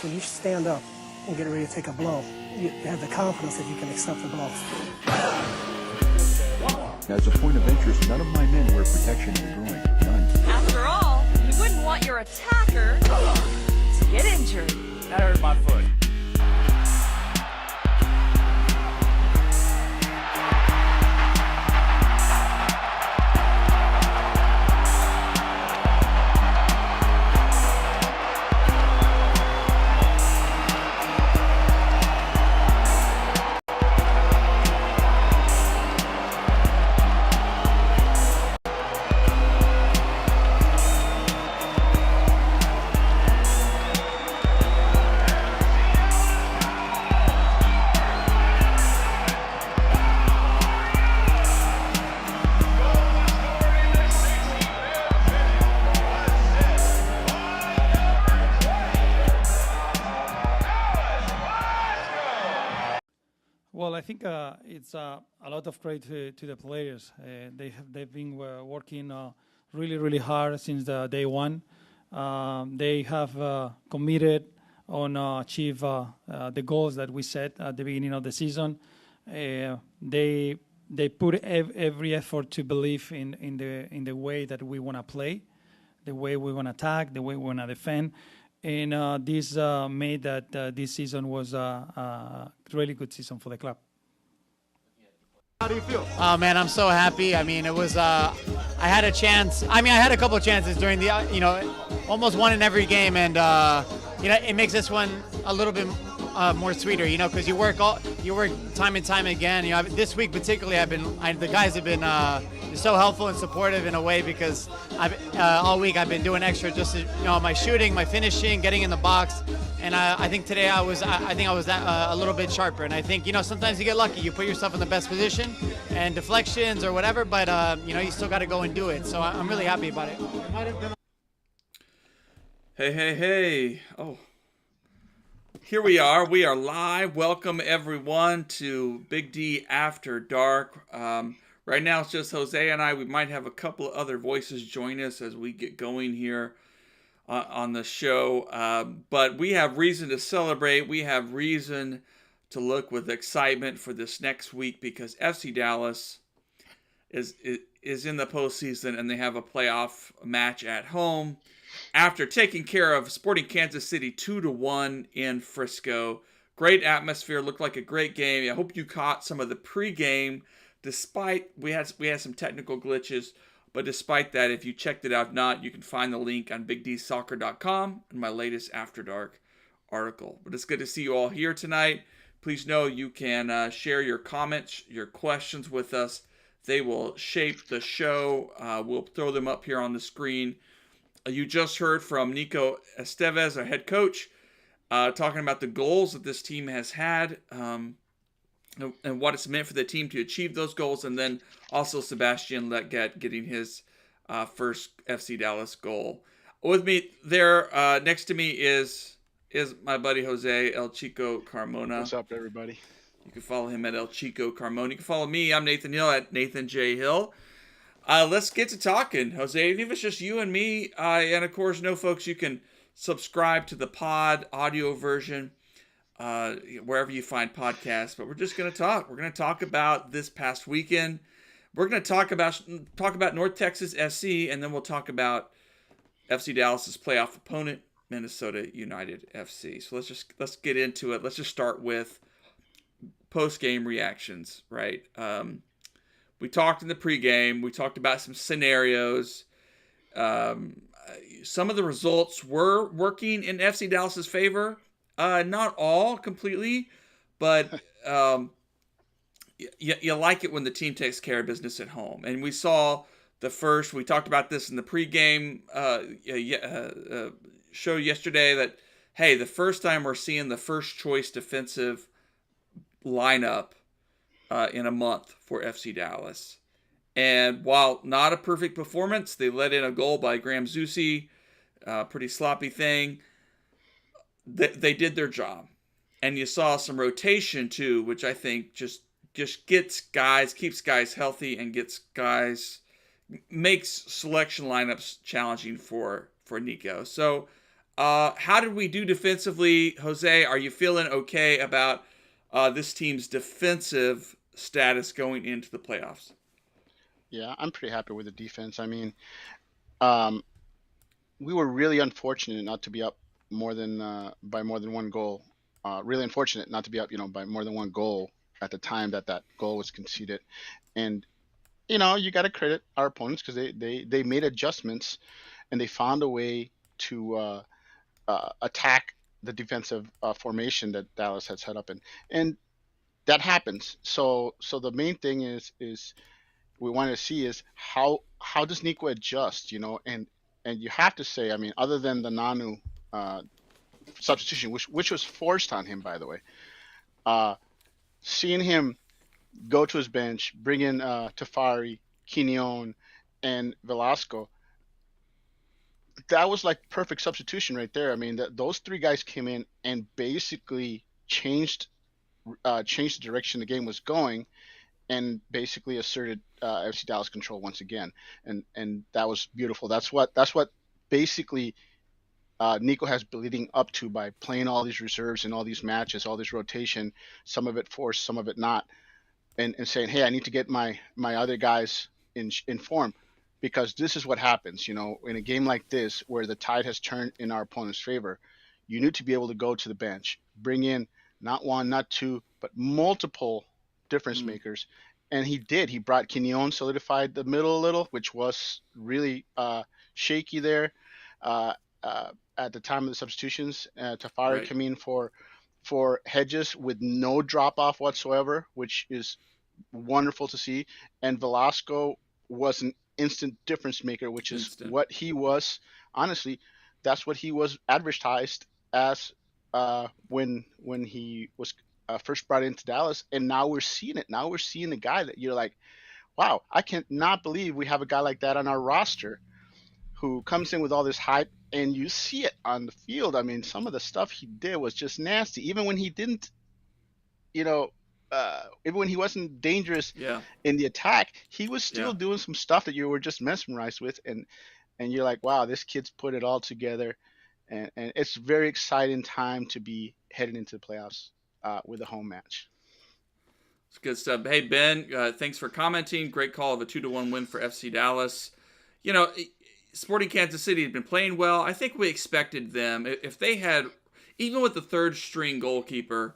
when you stand up and get ready to take a blow, you have the confidence that you can accept the blows. As a point of interest, none of my men wear protection in the groin. None. After all, you wouldn't want your attacker to get injured. That hurt my foot. Well, I think it's a lot of credit to the players. They've been working really hard since day one. They have committed on achieve the goals that we set at the beginning of the season. They put every effort to believe in the way that we want to play, the way we want to attack, the way we want to defend. And this made that this season was a really good season for the club. How do you feel? Oh man, I'm so happy. I mean, it was. I had a chance. I mean, I had a couple of chances during the, almost one in every game, and it makes this one a little bit more sweeter, because you work time and time again. This week particularly, the guys have been so helpful and supportive in a way, because all week I've been doing extra, just my shooting, my finishing, getting in the box, and I think today I was a little bit sharper. And I think sometimes you get lucky, you put yourself in the best position, and deflections or whatever, but you still got to go and do it. So I'm really happy about it. Hey! Oh. Here we are. We are live. Welcome, everyone, to Big D After Dark. Right now, it's just Jose and I. We might have a couple of other voices join us as we get going here on the show. But we have reason to celebrate. We have reason to look with excitement for this next week, because FC Dallas is in the postseason, and they have a playoff match at home after taking care of Sporting Kansas City 2-1 in Frisco. Great atmosphere, looked like a great game. I hope you caught some of the pregame, despite we had some technical glitches. But despite that, if you checked it out, if not, you can find the link on BigDSoccer.com in my latest After Dark article. But it's good to see you all here tonight. Please know you can share your comments, your questions with us. They will shape the show. We'll throw them up here on the screen. You just heard from Nico Estevez, our head coach, talking about the goals that this team has had and what it's meant for the team to achieve those goals. And then also Sebastian Letget getting his first FC Dallas goal. With me there, next to me is my buddy Jose El Chico Carmona. What's up, everybody? You can follow him at El Chico Carmona. You can follow me. I'm Nathan Hill at Nathan J. Hill. Let's get to talking, Jose. Even if it's just you and me, and of course, folks, you can subscribe to the pod audio version wherever you find podcasts. But we're just going to talk. We're going to talk about this past weekend. We're going to talk about North Texas SC, and then we'll talk about FC Dallas's playoff opponent, Minnesota United FC. So let's get into it. Let's just start with post-game reactions, right? We talked in the pregame. We talked about some scenarios. Some of the results were working in FC Dallas's favor. Not all completely, but you like it when the team takes care of business at home. And we saw we talked about this in the pregame show yesterday, that, hey, the first time we're seeing the first choice defensive lineup in a month for FC Dallas. And while not a perfect performance, they let in a goal by Graham Zusi, pretty sloppy thing. They did their job. And you saw some rotation too, which I think just keeps guys healthy, and makes selection lineups challenging for Nico. So How did we do defensively, Jose? Are you feeling okay about this team's defensive status going into the playoffs? Yeah, I'm pretty happy with the defense. I mean, um, we were really unfortunate not to be up more than by more than one goal. Really unfortunate not to be up, by more than one goal at the time that goal was conceded. And you got to credit our opponents because they made adjustments and they found a way to attack the defensive formation that Dallas had set up, and that happens. So the main thing is we want to see is how does Nico adjust, and you have to say, I mean, other than the Nanu uh, substitution, which was forced on him, by the way, uh, seeing him go to his bench, bring in Tafari, Quinion, and Velasco, that was like perfect substitution right there. I mean, those three guys came in and basically changed the direction the game was going, and basically asserted FC Dallas control once again, and that was beautiful. That's what basically Nico has been leading up to by playing all these reserves and all these matches, all this rotation, some of it forced, some of it not, and saying, hey, I need to get my other guys in form, because this is what happens, in a game like this where the tide has turned in our opponent's favor. You need to be able to go to the bench, bring in not one, not two, but multiple difference makers. And he did. He brought Quinion, solidified the middle a little, which was really shaky there at the time of the substitutions. Tafari came in for Hedges with no drop off whatsoever, which is wonderful to see. And Velasco was an instant difference maker, which is what he was. Honestly, that's what he was advertised as when he was first brought into Dallas, and now we're seeing it. Now we're seeing the guy that you're like, wow, I cannot believe we have a guy like that on our roster who comes in with all this hype, and you see it on the field. I mean, some of the stuff he did was just nasty. Even when he didn't, even when he wasn't dangerous in the attack, he was still doing some stuff that you were just mesmerized with, and you're like, wow, this kid's put it all together, and it's a very exciting time to be heading into the playoffs with a home match. It's good stuff. Hey, Ben, thanks for commenting. Great call of a 2-1 win for FC Dallas. Sporting Kansas City had been playing well. I think we expected them. If they had, even with the third string goalkeeper,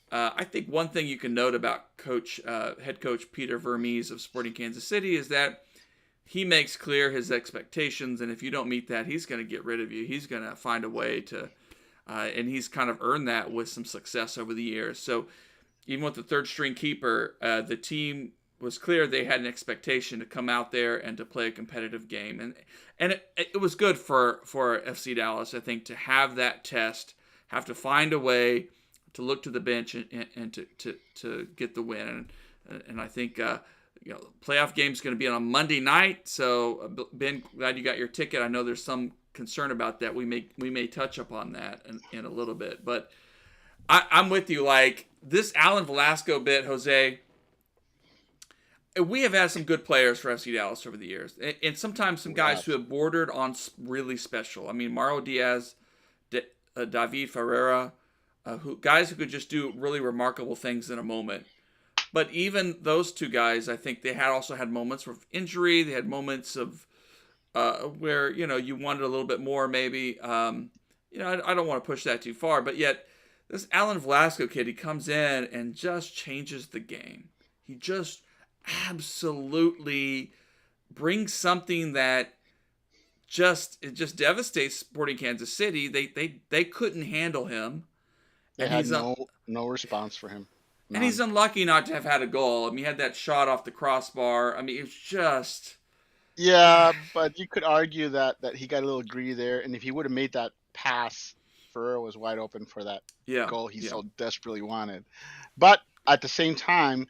I think one thing you can note about head coach Peter Vermes of Sporting Kansas City is that he makes clear his expectations, and if you don't meet that, he's going to get rid of you. He's going to find a way to, and he's kind of earned that with some success over the years. So even with the third string keeper, the team was clear they had an expectation to come out there and to play a competitive game, and it was good for FC Dallas, I think, to have that test, have to find a way to look to the bench and to get the win, and I think playoff game is going to be on Monday night. So Ben, glad you got your ticket. I know there's some concern about that. We may touch upon that in a little bit, but I'm with you. Like this Alan Velasco bit, Jose. We have had some good players for FC Dallas over the years, and sometimes some guys who have bordered on really special. I mean, Mauro Diaz, David Ferreira, guys who could just do really remarkable things in a moment. But even those two guys, I think they also had moments of injury. They had moments of where you wanted a little bit more, maybe. I don't want to push that too far, but yet this Alan Velasco kid, he comes in and just changes the game. He just absolutely brings something that just devastates Sporting Kansas City. They couldn't handle him. They had no response for him. None. And he's unlucky not to have had a goal. I mean, he had that shot off the crossbar. I mean, it's just... Yeah, but you could argue that he got a little greedy there, and if he would have made that pass, Ferrer was wide open for that goal he so desperately wanted. But at the same time,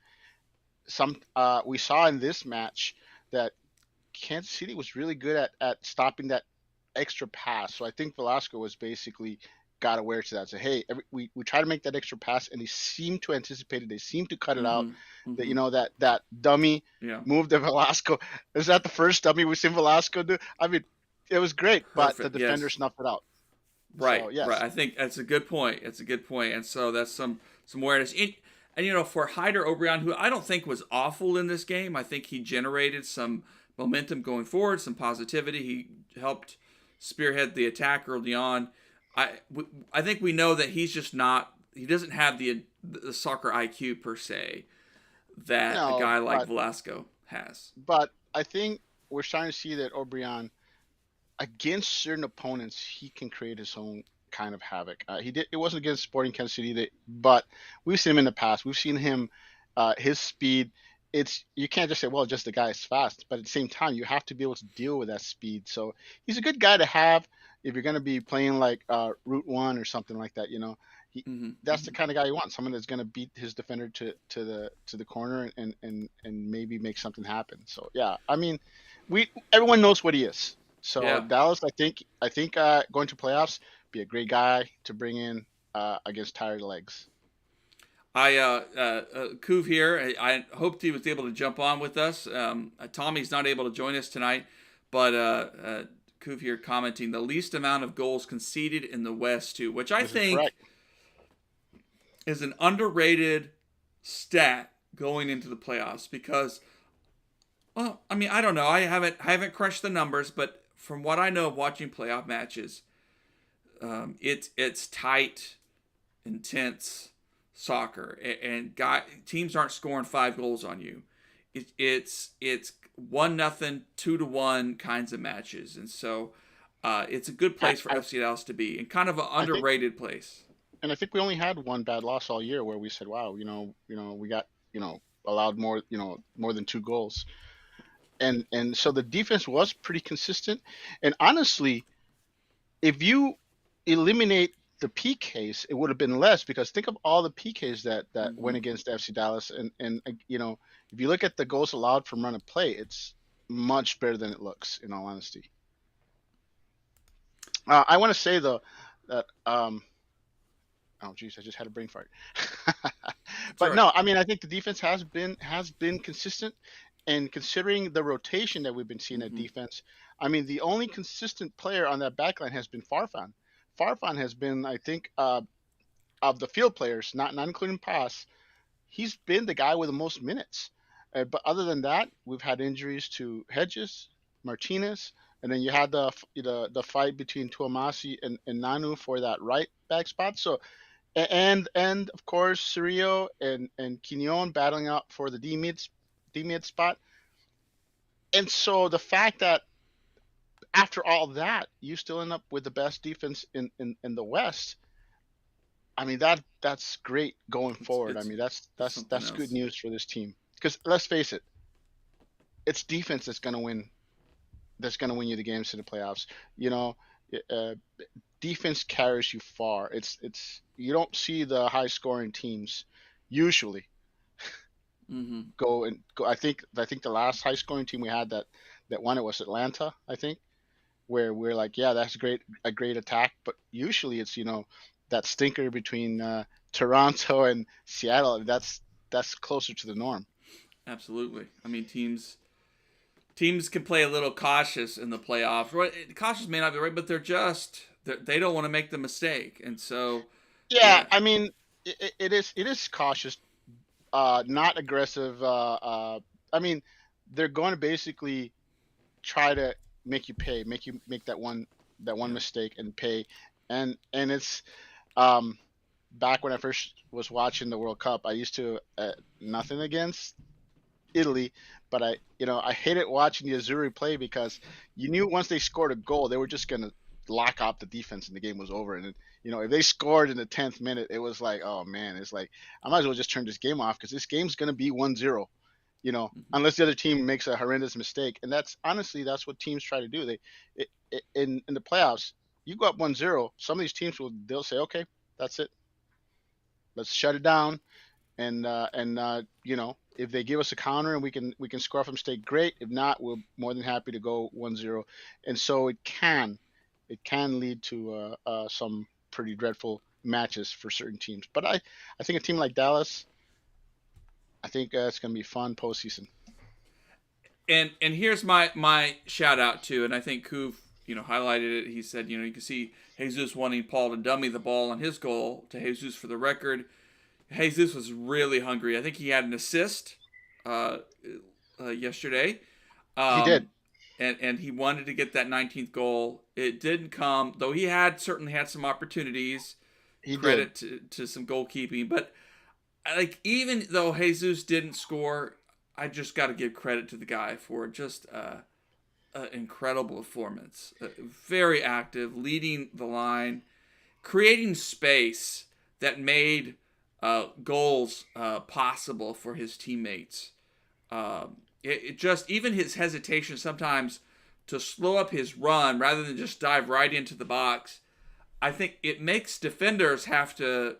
we saw in this match that Kansas City was really good at stopping that extra pass. So I think Velasco was basically got aware to that. So hey, we try to make that extra pass, and they seem to anticipate it. They seem to cut it out. That that dummy move that Velasco, is that the first dummy we've seen Velasco do? I mean, it was great, but the defender snuffed it out. Right, So, yes. right. I think that's a good point. It's a good point. And so that's some awareness. And for Hyder Obrian, who I don't think was awful in this game, I think he generated some momentum going forward, some positivity. He helped spearhead the attack early on. I think we know that he's just not. He doesn't have the soccer IQ per se that a guy like Velasco has. But I think we're starting to see that Obrian, against certain opponents, he can create his own kind of havoc. It wasn't against Sporting Kansas City, but we've seen him in the past. We've seen him, his speed. You can't just say, well, just the guy is fast, but at the same time, you have to be able to deal with that speed. So he's a good guy to have if you're going to be playing like Route 1 or something like that. That's the kind of guy you want, someone that's going to beat his defender to the corner and maybe make something happen. So yeah, I mean, everyone knows what he is. So Yeah. Dallas, I think going to playoffs, be a great guy to bring in against tired legs. Kuv here. I hoped he was able to jump on with us. Tommy's not able to join us tonight, but Kuv here commenting the least amount of goals conceded in the West too, which I think is an underrated stat going into the playoffs because, well, I mean, I don't know. I haven't crushed the numbers, but from what I know of watching playoff matches, it's tight, intense soccer, and teams aren't scoring 5 goals on you. It's 1-0, 2-1 kinds of matches, and so it's a good place for FC Dallas to be, and kind of an underrated place. And I think we only had one bad loss all year where we said, wow, we got allowed more than 2 goals, and so the defense was pretty consistent. And honestly, if you eliminate the PKs, it would have been less, because think of all the PKs that went against FC Dallas, and if you look at the goals allowed from run of play, it's much better than it looks, in all honesty. I want to say though that oh geez, I just had a brain fart. But right. No, I mean, I think the defense has been consistent, and considering the rotation that we've been seeing at defense, I mean, the only consistent player on that backline has been Farfan. Farfan has been, I think, of the field players, not including Pass, he's been the guy with the most minutes. But other than that, we've had injuries to Hedges, Martinez, and then you had the fight between Tuamasi and Nanu for that right back spot. So, and of course Cirillo and Quignon battling out for the D mid spot. And so the fact that after all that, you still end up with the best defense in the West. I mean, that's great going forward. I mean, that's good news for this team. Because let's face it, it's defense that's going to win. That's going to win you the games in the playoffs. Defense carries you far. It's you don't see the high scoring teams usually go. I think the last high scoring team we had that won it was Atlanta, I think, where we're like, yeah, that's a great attack, but usually it's that stinker between Toronto and Seattle. That's closer to the norm. Absolutely. I mean, teams can play a little cautious in the playoffs. Right? Cautious may not be right, but they don't want to make the mistake, and so yeah. I mean, it is cautious, not aggressive. I mean, they're going to basically try to make you pay, make that one mistake and pay, and it's back when I first was watching the World Cup, I used to nothing against Italy, but I hated watching the Azzurri play because you knew once they scored a goal, they were just gonna lock up the defense and the game was over. And if they scored in the 10th minute, it was like, oh man, it's like I might as well just turn this game off because this game's gonna be 1-0. Unless the other team makes a horrendous mistake. And that's what teams try to do. In the playoffs, you go up 1-0, some of these teams they'll say, okay, that's it. Let's shut it down. And if they give us a counter and we can score off a mistake, great. If not, we're more than happy to go 1-0. And so it can lead to some pretty dreadful matches for certain teams. But I think a team like Dallas, I think it's going to be fun postseason. And here's my shout out to, and I think Kuv highlighted it. He said, you can see Jesus wanting Paul to dummy the ball on his goal to Jesus. For the record, Jesus was really hungry. I think he had an assist yesterday. He did. And he wanted to get that 19th goal. It didn't come, though he certainly had some opportunities. He Credit did. to some goalkeeping. But even though Jesus didn't score, I just got to give credit to the guy for just an incredible performance. Very active, leading the line, creating space that made goals possible for his teammates. It just, even his hesitation sometimes to slow up his run rather than just dive right into the box, I think it makes defenders have to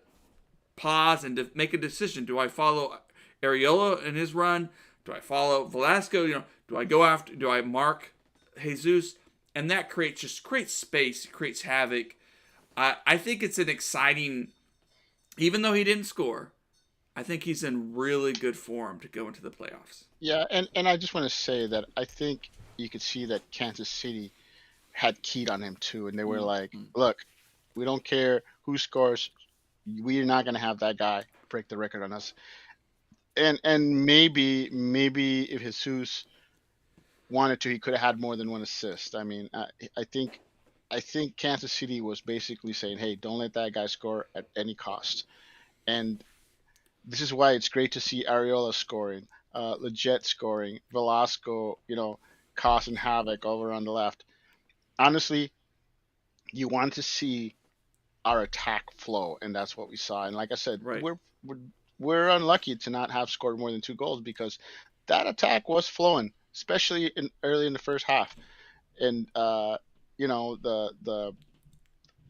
pause and make a decision. Do I follow Areola in his run? Do I follow Velasco? Do I mark Jesus? And that creates space, it creates havoc. I think it's an exciting, even though he didn't score, I think he's in really good form to go into the playoffs. Yeah, and I just want to say that I think you could see that Kansas City had keyed on him too, and they were like, look, we don't care who scores, we're not going to have that guy break the record on us. And maybe if Jesus wanted to, he could have had more than one assist. I mean, I think Kansas City was basically saying, hey, don't let that guy score at any cost. And this is why it's great to see Areola scoring, Leggett scoring, Velasco, causing havoc over on the left. Honestly, you want to see our attack flow, and that's what we saw. And like I said, right. we're unlucky to not have scored more than 2 goals because that attack was flowing, especially early in the first half. And the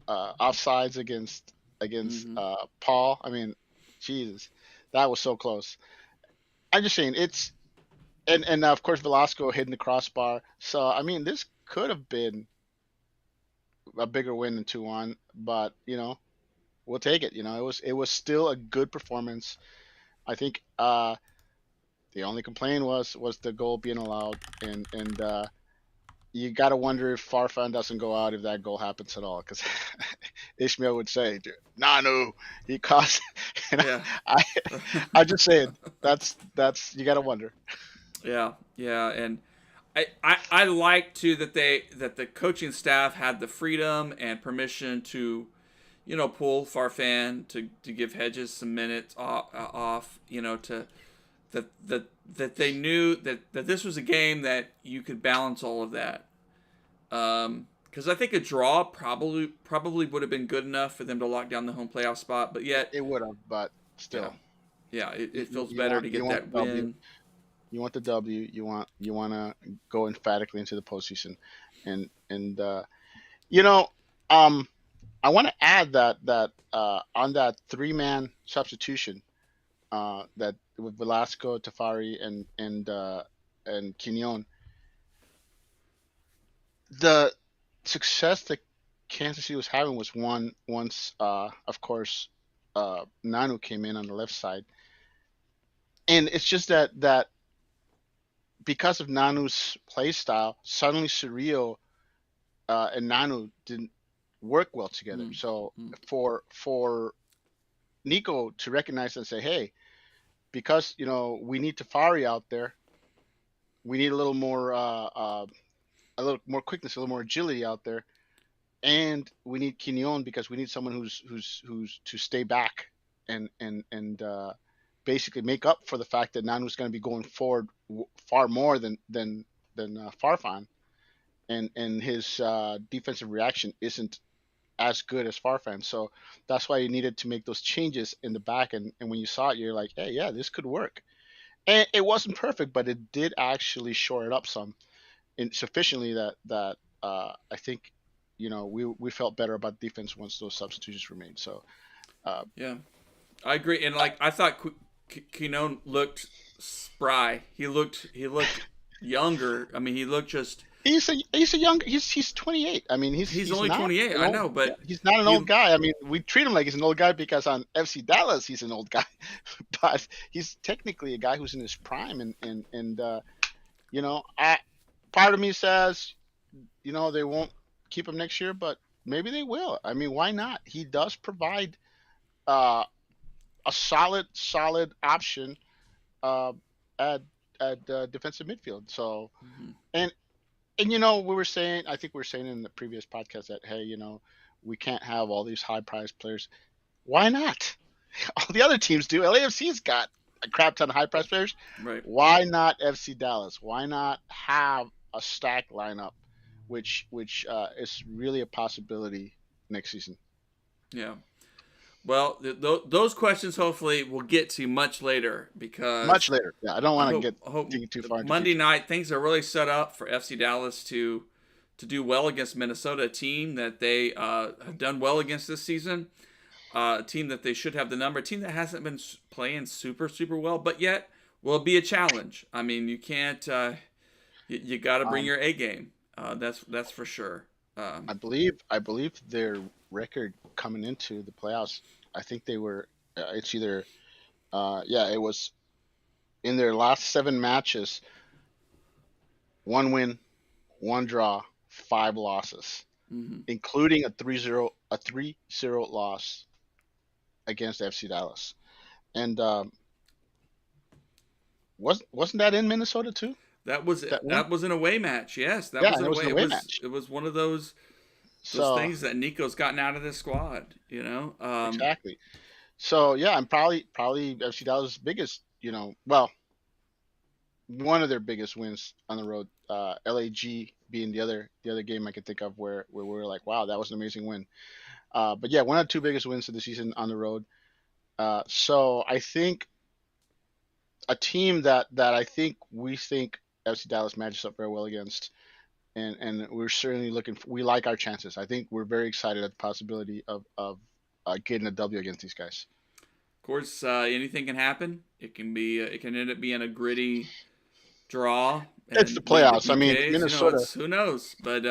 offsides against Paul. I mean, Jesus, that was so close. I'm just saying and of course Velasco hitting the crossbar. So I mean, this could have been a bigger win than 2-1, but we'll take it. It was still a good performance. I think the only complaint was the goal being allowed, and you got to wonder if Farfan doesn't go out if that goal happens at all, because Ishmael would say, Nanu, he cost. Yeah. I just saying that's you got to wonder. Yeah, and I like too that the coaching staff had the freedom and permission to, pull Farfan to give Hedges some minutes off, that they knew that this was a game that you could balance all of that. Because I think a draw probably would have been good enough for them to lock down the home playoff spot, but yet it would have, but still, it feels better to get that win. You want the W. You want to go emphatically into the postseason, and I want to add that on that 3-man substitution, that with Velasco, Tafari, and Quignon, the success that Kansas City was having was once of course Nanu came in on the left side, and it's just that because of Nanu's play style, suddenly Cirillo and Nanu didn't work well together. So for Nico to recognize and say, hey, because we need Tafari out there, we need a little more quickness, a little more agility out there, and we need Quignon because we need someone who's to stay back and basically make up for the fact that Nanu's going to be going forward far more than Farfan, and his defensive reaction isn't as good as Farfan. So that's why you needed to make those changes in the back, and when you saw it, you're like, hey, yeah, this could work. And it wasn't perfect, but it did actually shore it up some, sufficiently that I think we felt better about defense once those substitutions were made. So yeah, I agree. And I thought Quignon looked spry. He looked younger. I mean, he looked just. He's 28. I mean, he's only 28. I know, but he's not an old guy. I mean, we treat him like he's an old guy because on FC Dallas he's an old guy, but he's technically a guy who's in his prime. And part of me says, they won't keep him next year, but maybe they will. I mean, why not? He does provide uh, a solid option uh, at defensive midfield. So, and I think we were saying in the previous podcast that hey, we can't have all these high priced players. Why not? All the other teams do. LAFC's got a crap ton of high priced players. Right. Why not FC Dallas? Why not have a stacked lineup, which is really a possibility next season? Yeah. Well, those questions hopefully we'll get to much later because much later. Yeah, I don't want to get too far. Monday night things are really set up for FC Dallas to do well against Minnesota, a team that they have done well against this season, a team that they should have the number, a team that hasn't been playing super well, but yet will be a challenge. I mean, you can't. You got to bring your A game. That's for sure. I believe their record coming into the playoffs, I think they were. It's either, it was in their last 7 matches, 1 win, 1 draw, 5 losses, including a 3-0 loss against FC Dallas, and wasn't that in Minnesota too? That was an away match. Yes, that was an away match. It was one of those things that Nico's gotten out of this squad. Exactly. So yeah, I'm probably FC Dallas' biggest. One of their biggest wins on the road. LAG being the other game I could think of where we were like, wow, that was an amazing win. But yeah, one of the 2 biggest wins of the season on the road. So I think a team that we think FC Dallas matches up very well against, and we're certainly we like our chances. I think we're very excited at the possibility of getting a W against these guys. Of course, anything can happen. It can end up being a gritty draw. It's the playoffs. I mean, Minnesota. Who knows? But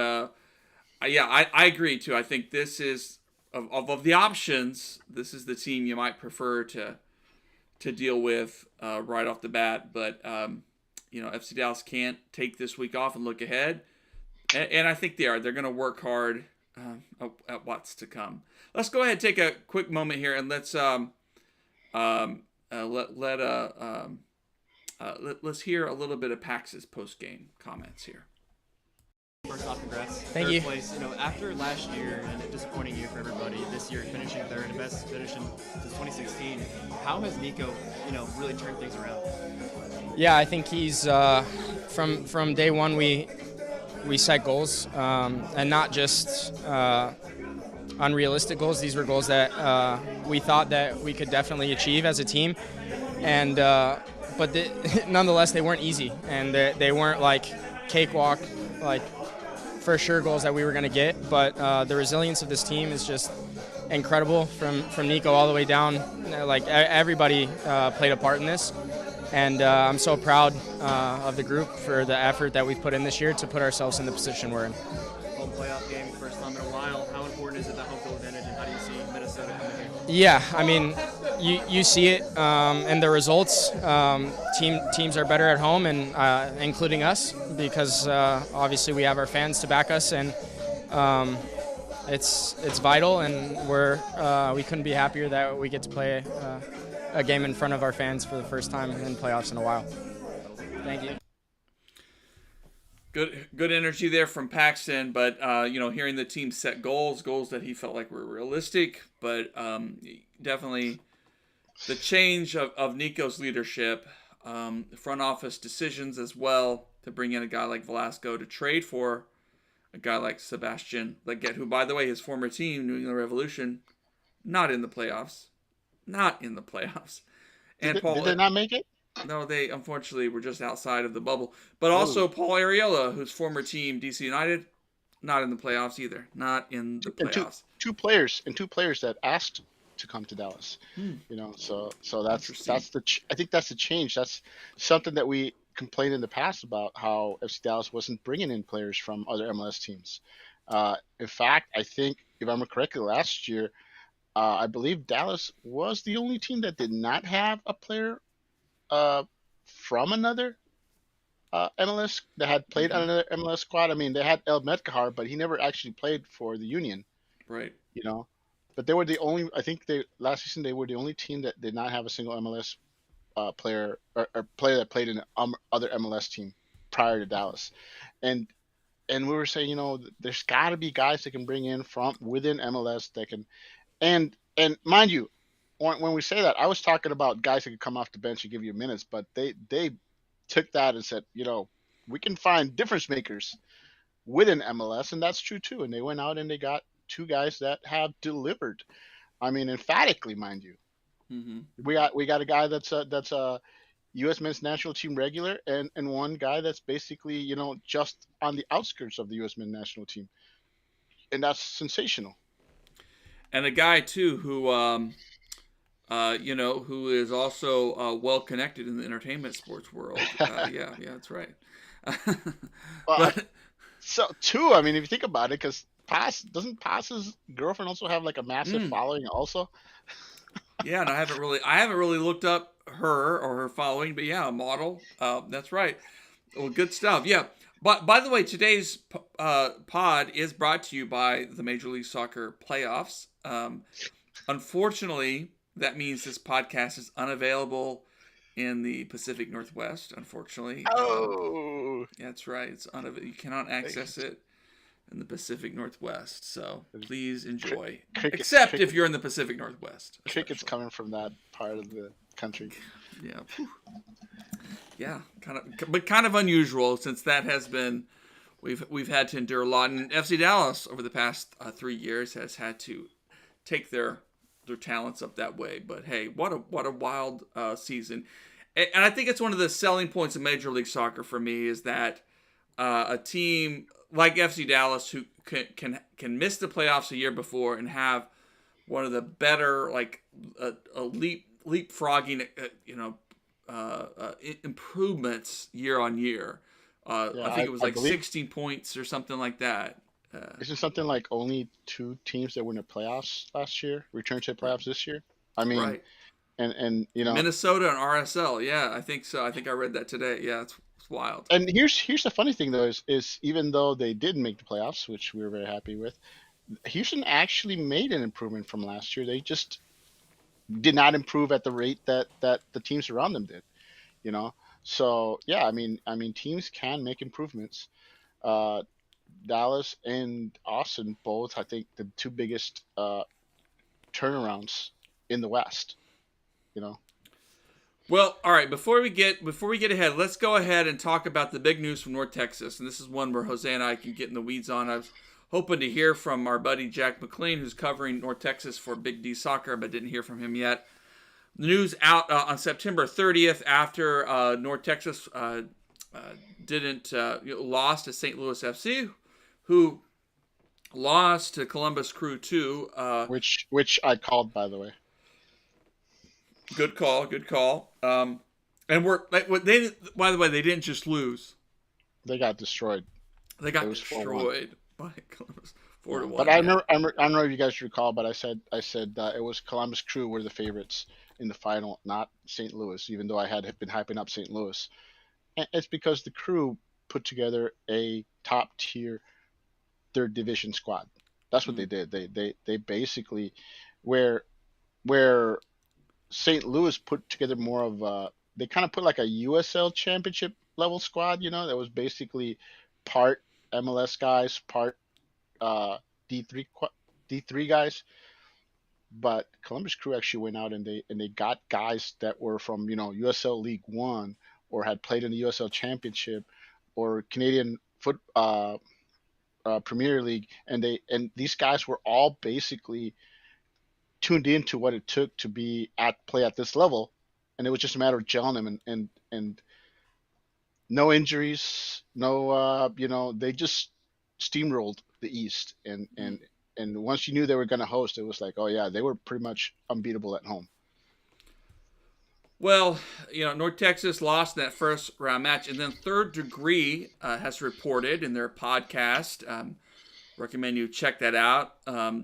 I agree too. I think this is of the options. This is the team you might prefer to deal with right off the bat. But FC Dallas can't take this week off and look ahead, and I think they are. They're going to work hard at what's to come. Let's go ahead and take a quick moment here, and let's let's hear a little bit of Pax's post-game comments here. First off, congrats. Thank third you. Place. After last year and a disappointing year for everybody, this year finishing third, the best finish since 2016. How has Nico, really turned things around? Yeah, I think he's from day one we set goals and not just unrealistic goals. These were goals that we thought that we could definitely achieve as a team, and but nonetheless they weren't easy, and they weren't like cakewalk, like for sure goals that we were going to get. But the resilience of this team is just incredible from Nico all the way down. Like everybody played a part in this. And I'm so proud of the group for the effort that we've put in this year to put ourselves in the position we're in. Home playoff game, first time in a while. How important is it, that home field advantage, and how do you see Minnesota coming here? Yeah, I mean, you see it in the results. Teams are better at home, and including us, because obviously we have our fans to back us, and it's vital, and we couldn't be happier that we get to play a game in front of our fans for the first time in playoffs in a while. Thank you. Good energy there from Paxton, but hearing the team set goals that he felt like were realistic, but definitely the change of Nico's leadership, the front office decisions as well to bring in a guy like Velasco, to trade for a guy like Sebastian Leggett, who, by the way, his former team, New England Revolution, not in the playoffs. And Did they not make it? No, they unfortunately were just outside of the bubble. But also Paul Arriola, whose former team, DC United, not in the playoffs either. Not in the playoffs. And two players that asked to come to Dallas. So that's I think that's the change. That's something that we complained in the past about, how FC Dallas wasn't bringing in players from other MLS teams. In fact, I think, if I'm correct, last year, I believe Dallas was the only team that did not have a player from another MLS that had played on another MLS squad. I mean, they had El Metcalf, but he never actually played for the Union. Right. You know, but they were the only. I think they last season they were the only team that did not have a single MLS player or player that played in an other MLS team prior to Dallas, and we were saying, there's got to be guys that can bring in from within MLS that can, and mind you, when we say that, I was talking about guys that could come off the bench and give you minutes, but they took that and said, we can find difference makers within MLS, and that's true too. And they went out and they got two guys that have delivered. I mean, emphatically, mind you. Mm-hmm. We got a guy that's a U.S. men's national team regular, and one guy that's basically just on the outskirts of the U.S. men's national team, and that's sensational. And a guy too who who is also well connected in the entertainment sports world. Yeah, that's right. So too, I mean, if you think about it, because doesn't Paz's girlfriend also have like a massive following also? Yeah, and I haven't really looked up her or her following, but yeah, a model. That's right. Well, good stuff. Yeah. But by the way, today's pod is brought to you by the Major League Soccer playoffs. Unfortunately, that means this podcast is unavailable in the Pacific Northwest. Unfortunately. Oh. That's right. It's you cannot access it in the Pacific Northwest, so please enjoy. Except if you're in the Pacific Northwest. Cricket's coming from that part of the country. Yeah. Yeah, kind of unusual, since that has been we've had to endure a lot, and FC Dallas over the past 3 years has had to take their talents up that way. But hey, what a wild season, and I think it's one of the selling points of Major League Soccer for me is that a team like FC Dallas, who can miss the playoffs a year before and have one of the better, like leapfrogging, improvements year on year. I think it was like 16 points or something like that. Isn't something like only 2 teams that were in the playoffs last year returned to the playoffs this year? I mean, right. And Minnesota and RSL. Yeah, I think so. I think I read that today. Yeah, it's wild. And here's the funny thing though is even though they didn't make the playoffs, which we were very happy with, Houston actually made an improvement from last year. They just did not improve at the rate that the teams around them did, So yeah, I mean teams can make improvements. Dallas and Austin both, I think, the 2 biggest turnarounds in the West. Well, all right. Before we get ahead, let's go ahead and talk about the big news from North Texas, and this is one where Jose and I can get in the weeds on. I was hoping to hear from our buddy Jack McLean, who's covering North Texas for Big D Soccer, but didn't hear from him yet. The news out on September 30th after North Texas lost to St. Louis FC, who lost to Columbus Crew 2. Which I called, by the way. Good call. And by the way, they didn't just lose. They got destroyed. They got destroyed by Columbus 4-1. But I don't know if you guys recall, but I said it was Columbus Crew were the favorites in the final, not St. Louis, even though I had been hyping up St. Louis. And it's because the Crew put together a top tier 3rd division squad. That's what they did. They basically where St. Louis put together more of they kind of put like a USL championship level squad, that was basically part MLS guys, part D3 guys. But Columbus Crew actually went out and they got guys that were from USL League One or had played in the USL Championship or Canadian Premier League, and these guys were all basically tuned into what it took to be play at this level, and it was just a matter of gelling them and no injuries, they just steamrolled the East, and once you knew they were going to host, it was like, oh yeah, they were pretty much unbeatable at home. Well, North Texas lost in that first round match, and then Third Degree has reported in their podcast. Recommend you check that out.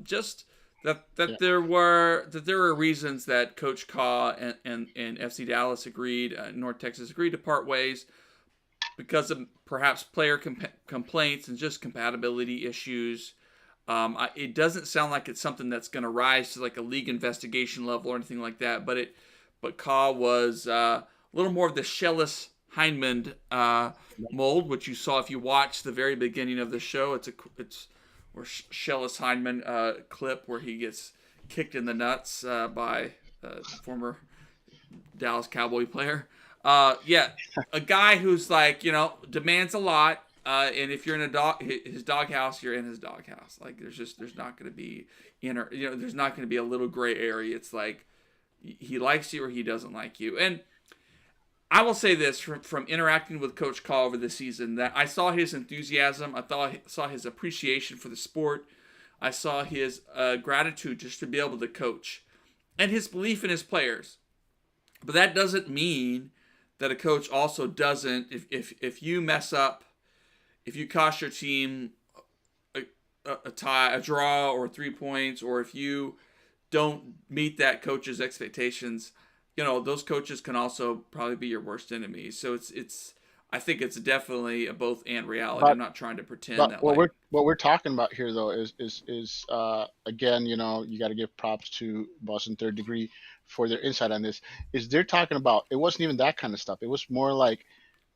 Just that there were reasons that Coach Kaw and FC Dallas agreed, North Texas agreed to part ways. because of perhaps player complaints and just compatibility issues. It doesn't sound like it's something that's going to rise to like a league investigation level or anything like that. But Ka was a little more of the Shellis Heineman mold, which you saw if you watch the very beginning of the show. It's where Shellis Heineman clip where he gets kicked in the nuts by former Dallas Cowboy player. Yeah, a guy who's like, demands a lot. And if you're in his doghouse, you're in his doghouse. Like there's not going to be there's not going to be a little gray area. It's like he likes you or he doesn't like you. And I will say this from interacting with Coach Ka over the season, that I saw his enthusiasm. I saw his appreciation for the sport. I saw his gratitude just to be able to coach, and his belief in his players. But that doesn't mean that a coach also doesn't, if you mess up, if you cost your team a tie, a draw, or 3 points, or if you don't meet that coach's expectations, those coaches can also probably be your worst enemies. So I think it's definitely a both and reality. I'm not trying to pretend that. What we're talking about here though is again, you got to give props to Boston Third Degree for their insight on this. Is they're talking about, it wasn't even that kind of stuff. It was more like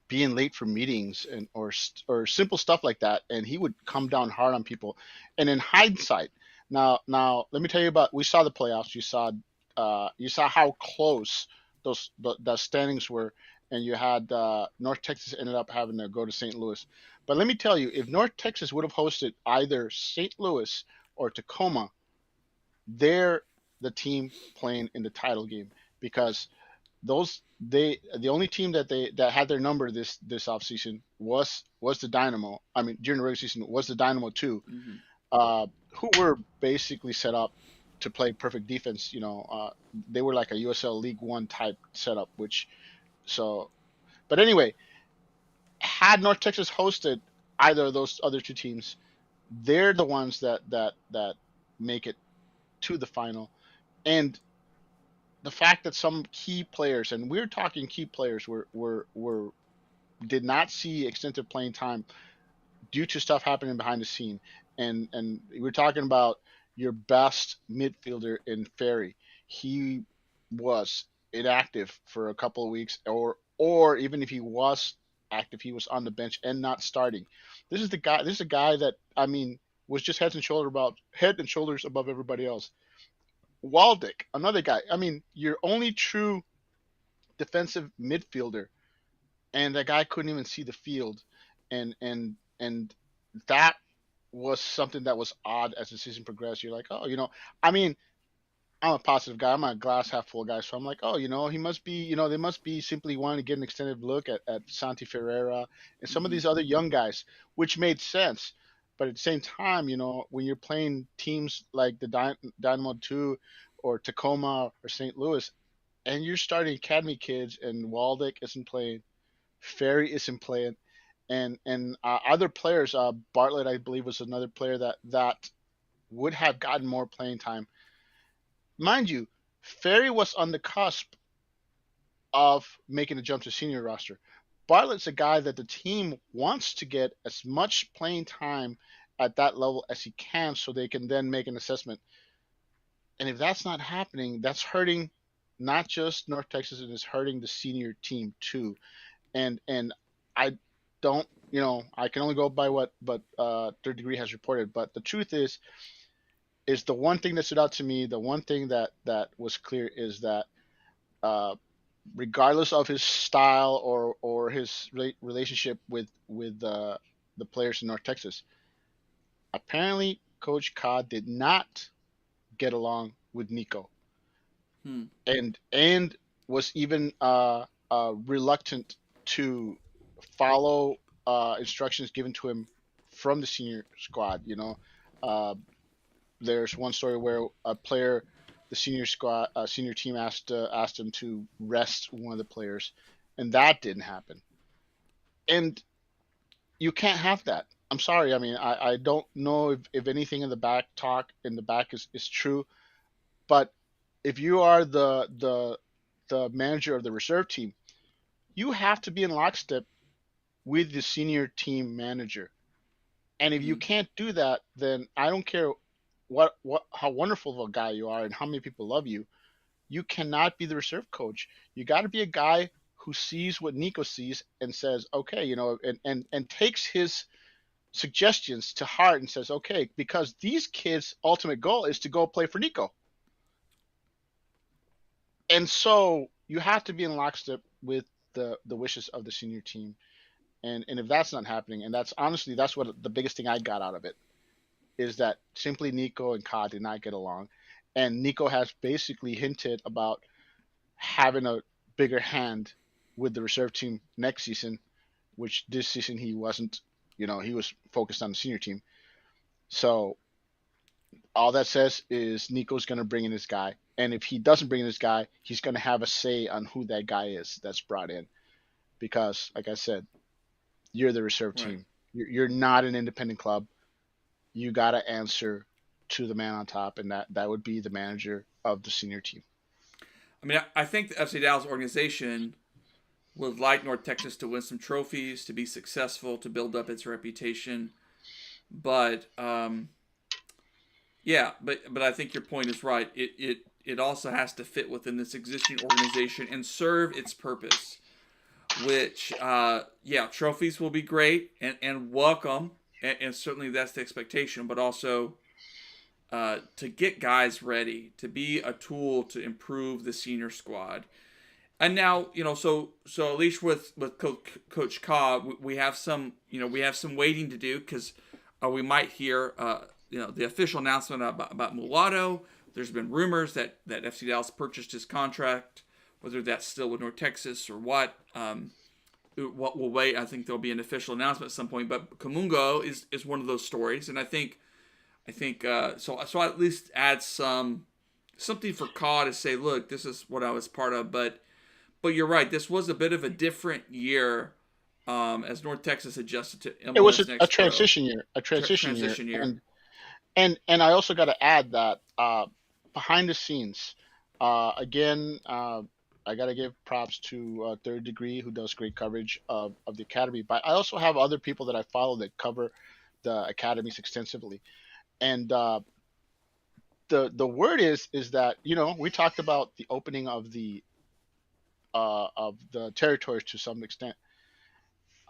being late for meetings and or simple stuff like that, and he would come down hard on people. And in hindsight, now let me tell you about, we saw the playoffs. You saw how close the standings were, and you had North Texas ended up having to go to St. Louis. But let me tell you, if North Texas would have hosted either St. Louis or Tacoma, they're the team playing in the title game, because the only team that had their number this offseason was the Dynamo. I mean, during the regular season was the Dynamo too, who were basically set up to play perfect defense. They were like a USL League One type setup, but anyway, had North Texas hosted either of those other two teams, they're the ones that make it to the final. And the fact that some key players, and we're talking key players, did not see extensive playing time due to stuff happening behind the scene. And we're talking about your best midfielder in Ferry. He was inactive for a couple of weeks, or even if he was active, he was on the bench and not starting. This is a guy that, I mean, was just head and shoulders above everybody else. Waldick, another guy. I mean, your only true defensive midfielder, and that guy couldn't even see the field, and that was something that was odd as the season progressed. You're like, oh, I mean, I'm a positive guy. I'm a glass half full guy, so I'm like, oh, he must be, they must be simply wanting to get an extended look at Santi Ferreira and some of these other young guys, which made sense. But at the same time, when you're playing teams like the Dynamo 2 or Tacoma or St. Louis, and you're starting academy kids, and Waldick isn't playing, Ferry isn't playing, and other players, Bartlett, I believe, was another player that would have gotten more playing time. Mind you, Ferry was on the cusp of making a jump to senior roster. Bartlett's a guy that the team wants to get as much playing time at that level as he can, so they can then make an assessment. And if that's not happening, that's hurting not just North Texas, and it's hurting the senior team too. And I don't, I can only go by what Third Degree has reported. But the truth is the one thing that stood out to me, the one thing that was clear is that regardless of his style or his relationship with the players in North Texas, apparently Coach Ka did not get along with Nico, and was even reluctant to follow instructions given to him from the senior squad. There's one story where a player, the senior team asked him to rest one of the players, and that didn't happen. And you can't have that. I'm sorry. I mean, I don't know if anything in the back is true, but if you are the manager of the reserve team, you have to be in lockstep with the senior team manager. And if you can't do that, then I don't care how wonderful of a guy you are and how many people love you. You cannot be the reserve coach. You got to be a guy who sees what Nico sees and says, okay, and takes his suggestions to heart and says, okay, because these kids' ultimate goal is to go play for Nico. And so you have to be in lockstep with the wishes of the senior team. And if that's not happening, and that's what the biggest thing I got out of it is that simply Nico and Ka did not get along. And Nico has basically hinted about having a bigger hand with the reserve team next season, which this season he wasn't, he was focused on the senior team. So all that says is Nico's going to bring in this guy. And if he doesn't bring in this guy, he's going to have a say on who that guy is that's brought in. Because, like I said, you're the reserve team. You're not an independent club. You got to answer to the man on top, and that would be the manager of the senior team. I mean, I think the FC Dallas organization would like North Texas to win some trophies, to be successful, to build up its reputation. But, but I think your point is right. It also has to fit within this existing organization and serve its purpose, which, trophies will be great and welcome, and certainly that's the expectation, but also to get guys ready, to be a tool to improve the senior squad. And now, so at least with Coach Ka, we have some waiting to do, because we might hear, the official announcement about Mulatto. There's been rumors that FC Dallas purchased his contract, whether that's still with North Texas or what. We'll wait. I think there'll be an official announcement at some point. But Kamungo is one of those stories, and I think so I at least add something for Ka to say, look, this is what I was part of. But you're right. This was a bit of a different year as North Texas adjusted to MLS. It was a Next transition year. A transition year. And I also got to add that behind the scenes, again, I got to give props to Third Degree, who does great coverage of the Academy. But I also have other people that I follow that cover the academies extensively. And the word is that, we talked about the opening of the territories to some extent.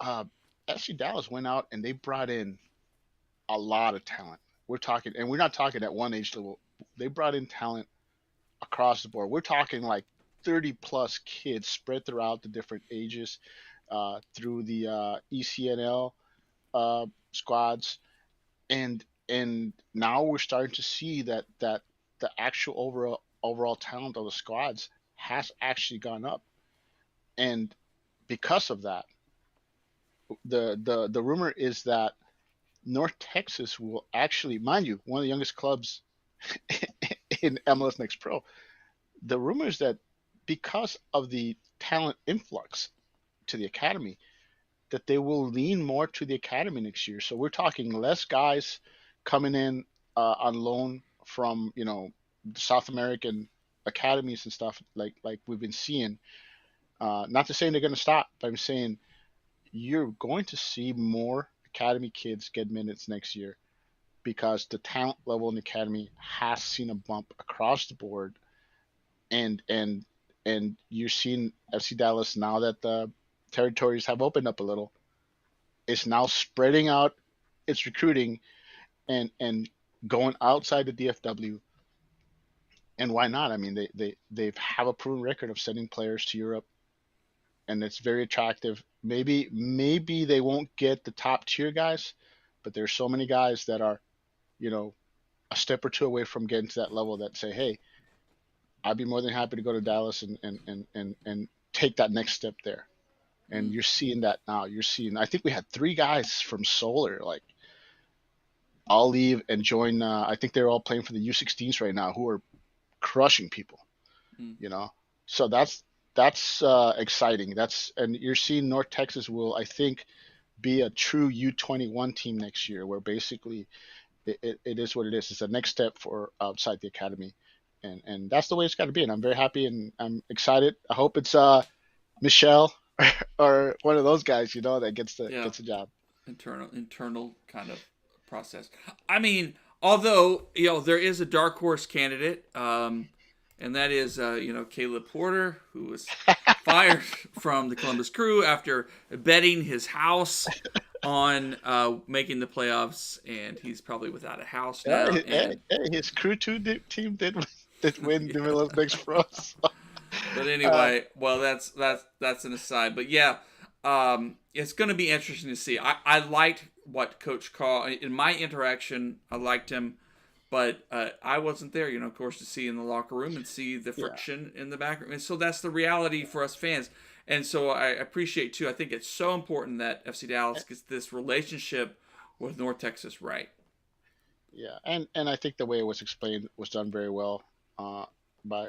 FC Dallas went out and they brought in a lot of talent. We're not talking at one age level. They brought in talent across the board. We're talking like 30 plus kids spread throughout the different ages, through the ECNL squads, and now we're starting to see that the actual overall talent of the squads has actually gone up, and because of that, the rumor is that North Texas will actually, mind you, one of the youngest clubs in MLS Next Pro. The rumor is that because of the talent influx to the academy, that they will lean more to the academy next year. So we're talking less guys coming in on loan from South American academies and stuff like we've been seeing. Not to say they're going to stop, but I'm saying you're going to see more academy kids get minutes next year, because the talent level in the academy has seen a bump across the board, and you're seeing FC Dallas, now that the territories have opened up a little, it's now spreading out its recruiting and going outside the DFW. And why not? I mean, they have a proven record of sending players to Europe, and it's very attractive. Maybe they won't get the top tier guys, but there's so many guys that are, a step or two away from getting to that level that say, hey, I'd be more than happy to go to Dallas and take that next step there. And you're seeing that now. I think we had 3 guys from Solar, like, I'll leave and join. I think they're all playing for the U16s right now, who are crushing people, So that's exciting. And you're seeing North Texas will, I think, be a true U21 team next year, where basically it is what it is. It's a next step for outside the academy, and that's the way it's got to be. And I'm very happy and I'm excited. I hope it's Michelle or one of those guys, that gets the job. Internal kind of process. I mean, although there is a dark horse candidate, and that is Kayla Porter, who was fired from the Columbus Crew after betting his house on making the playoffs, and he's probably without a house now. His Crew 2 team did win the Olympics for us. But anyway, well, that's an aside. But yeah, it's going to be interesting to see. I liked what Coach Carl, in my interaction, I liked him, but I wasn't there, of course, to see in the locker room and see the friction in the back room. And so that's the reality for us fans. And so I appreciate, too, I think it's so important that FC Dallas gets this relationship with North Texas right. Yeah, and I think the way it was explained was done very well by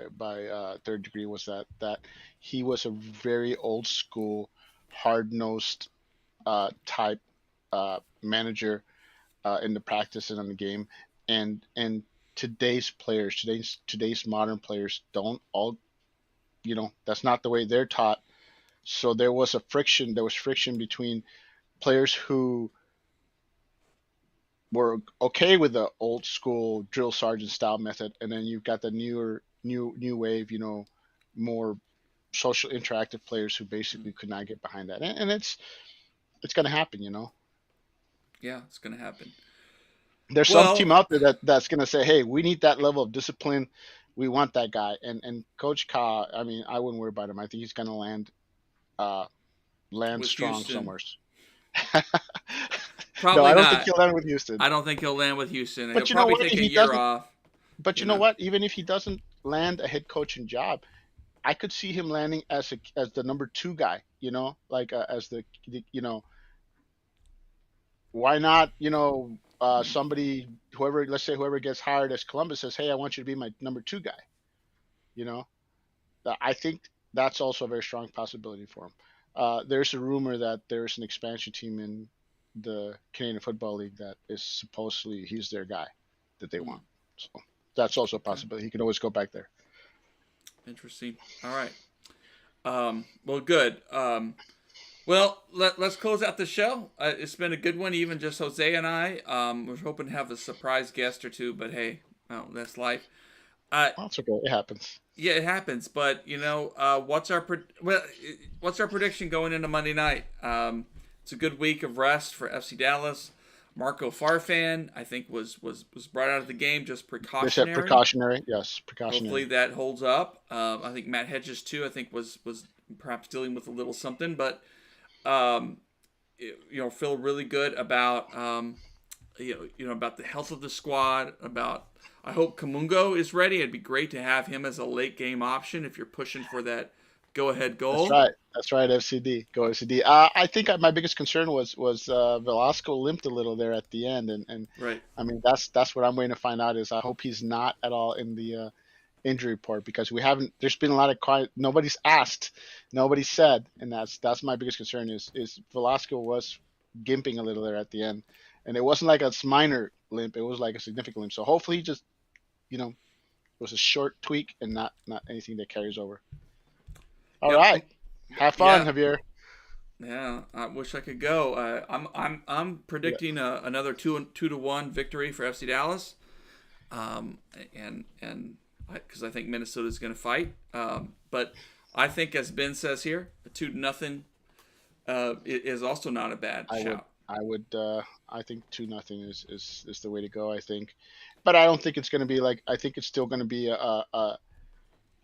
Third Degree, was that he was a very old school, hard-nosed type manager in the practice and in the game, and today's modern players don't all, that's not the way they're taught. So there was friction between players who were okay with the old school drill sergeant style method, and then you've got the new wave, more social interactive players who basically could not get behind that, and it's going to happen, Yeah, it's going to happen. There's some team out there that's going to say, hey, we need that level of discipline, we want that guy, and Coach Ka, I mean, I wouldn't worry about him. I think he's going to land strong Houston. somewhere. Probably no, I don't not. think he'll land with Houston. I don't think he'll land with Houston. But he'll probably take a year off. But you know what? Even if he doesn't land a head coaching job, I could see him landing as the number 2 guy. As the why not? Somebody, let's say whoever gets hired as Columbus says, hey, I want you to be my number 2 guy. I think that's also a very strong possibility for him. There's a rumor that there's an expansion team in the Canadian Football League that is supposedly he's their guy that they want. So that's also a possibility. He can always go back there. Interesting. All right. Well, good. Well, let's close out the show. It's been a good one, even just Jose and I. We're hoping to have a surprise guest or two, but hey, that's life. That's okay. It happens. Yeah, it happens. But what's our prediction going into Monday night? It's a good week of rest for FC Dallas. Marco Farfan, I think, was brought out of the game just precautionary. They said precautionary, yes, precautionary. Hopefully that holds up. I think Matt Hedges too. I think was perhaps dealing with a little something, but feel really good about about the health of the squad. I hope Kamungo is ready. It'd be great to have him as a late game option if you're pushing for that go-ahead goal. That's right. FCD. Go FCD. I think my biggest concern was Velasco limped a little there at the end, and right. I mean that's what I'm waiting to find out. Is I hope he's not at all in the injury report, because we haven't. There's been a lot of quiet. Nobody's asked. Nobody said, and that's my biggest concern. Is Velasco was gimping a little there at the end, and it wasn't like a minor limp. It was like a significant limp. So hopefully, he just it was a short tweak and not anything that carries over. All right. Have fun, Javier. Yeah, I wish I could go. I'm predicting another 2-1 victory for FC Dallas, and because I think Minnesota is going to fight. But I think, as Ben says here, a 2-0 is also not a bad shout. I think 2-0 is the way to go. I think, but I don't think it's going to be like. I think it's still going to be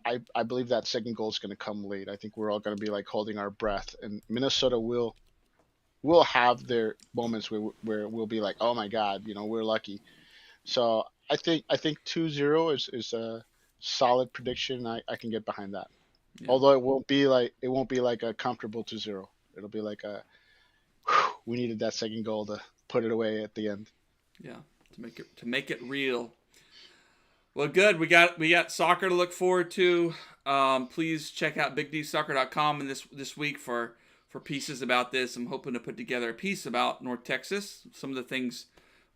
I believe that second goal is going to come late. I think we're all going to be like holding our breath, and Minnesota will have their moments where we'll be like, oh my God, we're lucky. So I think 2-0 is a solid prediction. I can get behind that. Yeah. Although it won't be like a comfortable 2-0. It'll be like we needed that second goal to put it away at the end. Yeah, to make it real. Well, good. We got soccer to look forward to. Please check out bigdsoccer.com and this week for pieces about this. I'm hoping to put together a piece about North Texas. Some of the things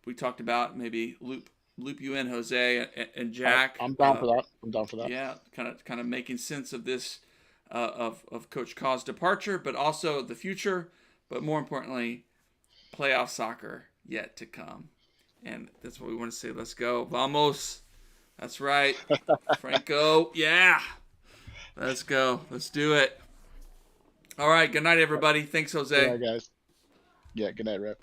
we talked about, maybe loop you in, Jose and Jack. I'm down for that. Yeah, kind of making sense of this of Coach Kaw's departure, but also the future, but more importantly, playoff soccer yet to come. And that's what we want to say. Let's go. Vamos. That's right. Franco. Yeah. Let's go. Let's do it. All right. Good night, everybody. Thanks, Jose. All right, guys. Yeah, good night, Rep.